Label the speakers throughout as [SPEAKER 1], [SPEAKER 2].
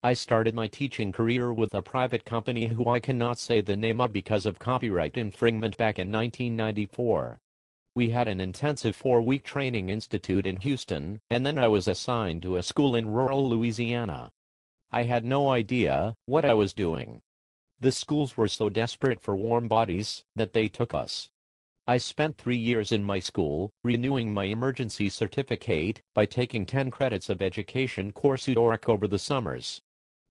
[SPEAKER 1] I started my teaching career with a private company who I cannot say the name of because of copyright infringement back in 1994. We had an intensive 4-week training institute in Houston, and then I was assigned to a school in rural Louisiana. I had no idea what I was doing. The schools were so desperate for warm bodies that they took us. I spent 3 years in my school, renewing my emergency certificate by taking 10 credits of education coursework over the summers.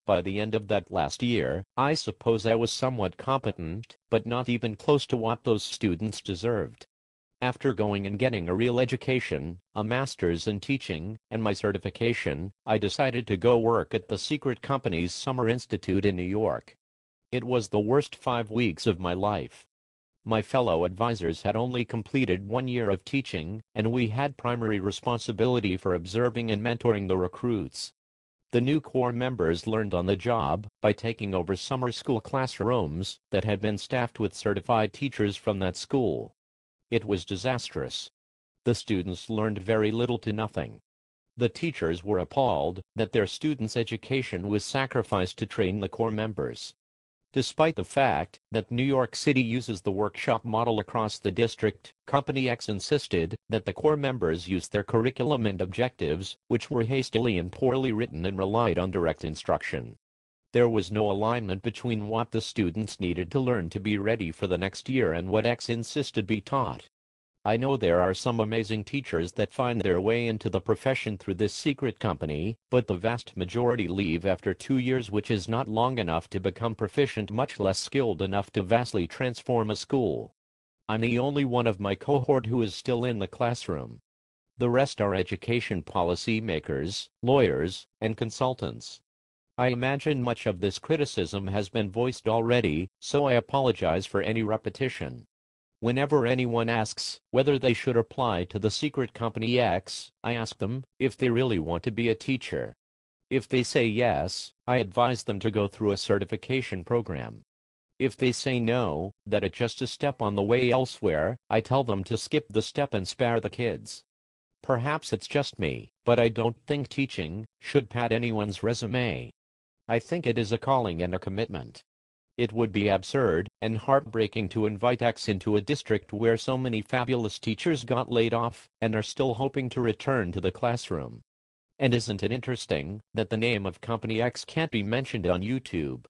[SPEAKER 1] By the end of that last year, I suppose I was somewhat competent, but not even close to what those students deserved. After going and getting a real education, a master's in teaching, and my certification, I decided to go work at the secret company's summer institute in New York. It was the worst 5 weeks of my life. My fellow advisors had only completed 1 year of teaching, and we had primary responsibility for observing and mentoring the recruits. The new Corps members learned on the job by taking over summer school classrooms that had been staffed with certified teachers from that school. It was disastrous. The students learned very little to nothing. The teachers were appalled that their students' education was sacrificed to train the Corps members. Despite the fact that New York City uses the workshop model across the district, Company X insisted that the Corps members use their curriculum and objectives, which were hastily and poorly written and relied on direct instruction. There was no alignment between what the students needed to learn to be ready for the next year and what X insisted be taught. I know there are some amazing teachers that find their way into the profession through this secret company, but the vast majority leave after 2 years, which is not long enough to become proficient, much less skilled enough to vastly transform a school. I'm the only one of my cohort who is still in the classroom. The rest are education policy makers, lawyers, and consultants. I imagine much of this criticism has been voiced already, so I apologize for any repetition. Whenever anyone asks whether they should apply to the secret company X, I ask them if they really want to be a teacher. If they say yes, I advise them to go through a certification program. If they say no, that it's just a step on the way elsewhere, I tell them to skip the step and spare the kids. Perhaps it's just me, but I don't think teaching should pad anyone's resume. I think it is a calling and a commitment. It would be absurd and heartbreaking to invite X into a district where so many fabulous teachers got laid off and are still hoping to return to the classroom. And isn't it interesting that the name of Company X can't be mentioned on YouTube?